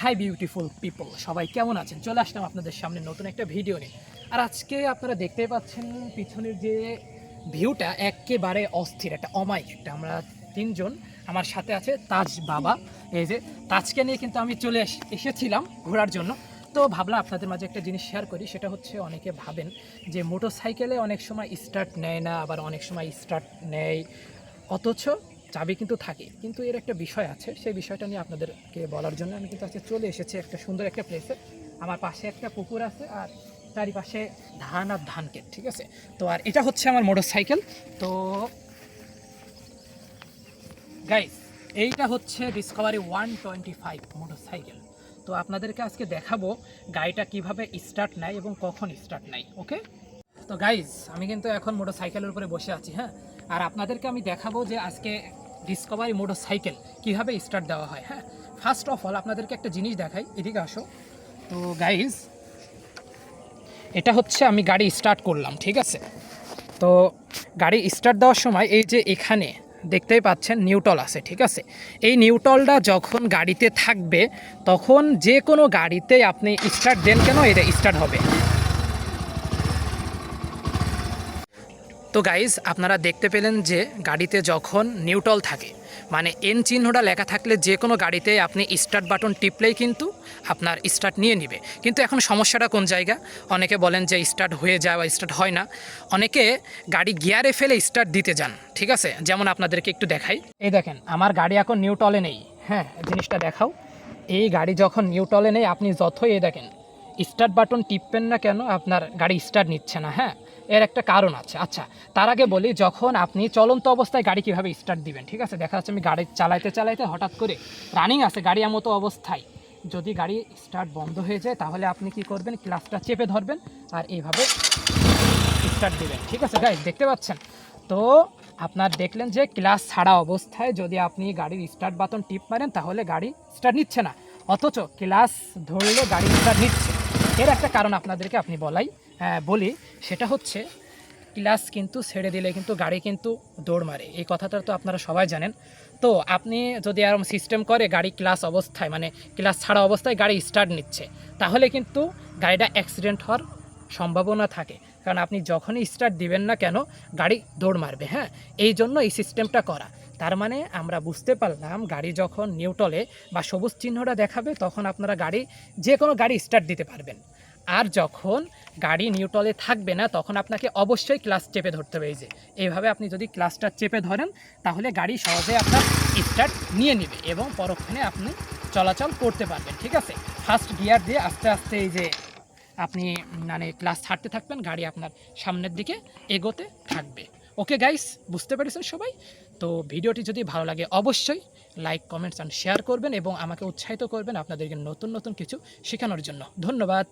Hi beautiful people, সবাই কেমন আছেন? চলে আসলাম আপনাদের সামনে নতুন একটা ভিডিও নিয়ে। আর আজকে আপনারা দেখতেই পাচ্ছেন পিছনের যে ভিউটা একেবারে অস্থির, একটা অমায়িক একটা। আমরা তিনজন, আমার সাথে আছে তাজ বাবা। এই যে তাজকে নিয়ে কিন্তু আমি চলে এসেছিলাম ঘোরার জন্য। তো ভাবলাম আপনাদের মাঝে একটা জিনিস শেয়ার করি, সেটা হচ্ছে অনেকে ভাবেন যে মোটরসাইকেলে অনেক সময় স্টার্ট নেয় না, আবার অনেক সময় স্টার্ট নেয়, অথচ চাবি কিন্তু থাকে। কিন্তু এর একটা বিষয় আছে, সেই বিষয়টা নিয়ে আপনাদেরকে বলার জন্য আমি কিন্তু আজকে চলে এসেছি একটা সুন্দর একটা প্লেসে। আমার পাশে একটা পুকুর আছে আর চারিপাশে ধান আর ধান ক্ষেত, ঠিক আছে? তো আর এটা হচ্ছে আমার মোটরসাইকেল। তো গাইস, এইটা হচ্ছে ডিসকভারি 125 মোটরসাইকেল। তো আপনাদেরকে আজকে দেখাবো গাড়িটা কিভাবে স্টার্ট নেয় এবং কখন স্টার্ট নেয়। ওকে, তো গাইজ আমি কিন্তু এখন মোটরসাইকেলের উপরে বসে আছি, হ্যাঁ। আর আপনাদেরকে আমি দেখাবো যে আজকে ডিসকভারি মোটরসাইকেল কীভাবে স্টার্ট দেওয়া হয়। হ্যাঁ, ফার্স্ট অফ অল আপনাদেরকে একটা জিনিস দেখাই, এদিকে আসো। তো গাইজ, এটা হচ্ছে আমি গাড়ি স্টার্ট করলাম, ঠিক আছে? তো গাড়ি স্টার্ট দেওয়ার সময় এই যে এখানে দেখতেই পাচ্ছেন নিউট্রাল আছে, ঠিক আছে? এই নিউট্রালটা যখন গাড়িতে থাকবে তখন যে কোনো গাড়িতে আপনি স্টার্ট দেন কেন, এটা স্টার্ট হবে। তো গাইজ, আপনারা দেখতে পেলেন যে গাড়িতে যখন নিউট্রাল থাকে, মানে এন চিহ্নটা লেখা থাকলে যে কোনো গাড়িতে আপনি স্টার্ট বাটন টিপলেই কিন্তু আপনার স্টার্ট নিয়ে নিবে। কিন্তু এখন সমস্যাটা কোন জায়গা? অনেকে বলেন যে স্টার্ট হয়ে যায় বা স্টার্ট হয় না। অনেকে গাড়ি গিয়ারে ফেলে স্টার্ট দিতে যান, ঠিক আছে? যেমন আপনাদেরকে একটু দেখাই, এই দেখেন আমার গাড়ি এখন নিউট্রালে নেই। হ্যাঁ, জিনিসটা দেখাও। এই গাড়ি যখন নিউট্রালে নেই, আপনি যতই এই দেখেন স্টার্ট বাটন টিপবেন না কেন, আপনার গাড়ি স্টার্ট নিচ্ছে না। হ্যাঁ, এর একটা কারণ আছে। আচ্ছা, তার আগে বলি, যখন আপনি চলন্ত অবস্থায় গাড়ি কীভাবে স্টার্ট দিবেন, ঠিক আছে? দেখা যাচ্ছে আমি গাড়ি চালাইতে চালাইতে হঠাৎ করে রানিং আছে গাড়ি, মতো অবস্থায় যদি গাড়ি স্টার্ট বন্ধ হয়ে যায়, তাহলে আপনি কি করবেন? ক্লাচটা চেপে ধরবেন আর এইভাবে স্টার্ট দিবেন, ঠিক আছে? গাইস, দেখতে পাচ্ছেন তো? আপনার দেখলেন যে ক্লাচ ছাড়া অবস্থায় যদি আপনি গাড়ির স্টার্ট বাটন টিপ মারেন, তাহলে গাড়ি স্টার্ট নিচ্ছে না, অথচ ক্লাচ ধরলে গাড়ি স্টার্ট নিচ্ছে। এর একটা কারণ আপনাদেরকে বলি, সেটা হচ্ছে ক্লাচ কিন্তু ছেড়ে দিলে কিন্তু গাড়ি কিন্তু দৌড় মারে। এই কথাটা তো আপনারা সবাই জানেন। তো আপনি যদি এরকম সিস্টেম করে গাড়ি ক্লাচ অবস্থায়, মানে ক্লাচ ছাড়া অবস্থায় গাড়ি স্টার্ট নিচ্ছে, তাহলে কিন্তু গাড়িটা অ্যাক্সিডেন্ট হওয়ার সম্ভাবনা থাকে। কারণ আপনি যখনই স্টার্ট দিবেন না কেন, গাড়ি দৌড় মারবে। হ্যাঁ, এই জন্য এই সিস্টেমটা করা। তার মানে আমরা বুঝতে পারলাম, গাড়ি যখন নিউট্রালে বা সবুজ চিহ্নটা দেখাবে, তখন আপনারা যে কোনো গাড়ি স্টার্ট দিতে পারবেন। আর যখন গাড়ি নিউট্রালে থাকবে না, তখন আপনাকে অবশ্যই ক্লাচ চেপে ধরতে হবে। এই যে এইভাবে আপনি যদি ক্লাচটা চেপে ধরেন, তাহলে গাড়ি সহজে আপনার স্টার্ট নিয়ে নেবে এবং পরক্ষণে আপনি চলাচল করতে পারবেন, ঠিক আছে? ফার্স্ট গিয়ার দিয়ে আস্তে আস্তে এই যে আপনি মানে ক্লাচ ছাড়তে থাকবেন, গাড়ি আপনার সামনের দিকে এগোতে থাকবে। ওকে গাইস, বুঝতে পেরেছেন সবাই? তো ভিডিওটি যদি ভালো লাগে অবশ্যই লাইক, কমেন্টস অ্যান্ড শেয়ার করবেন এবং আমাকে উৎসাহিত করবেন আপনাদেরকে নতুন নতুন কিছু শেখানোর জন্য। ধন্যবাদ।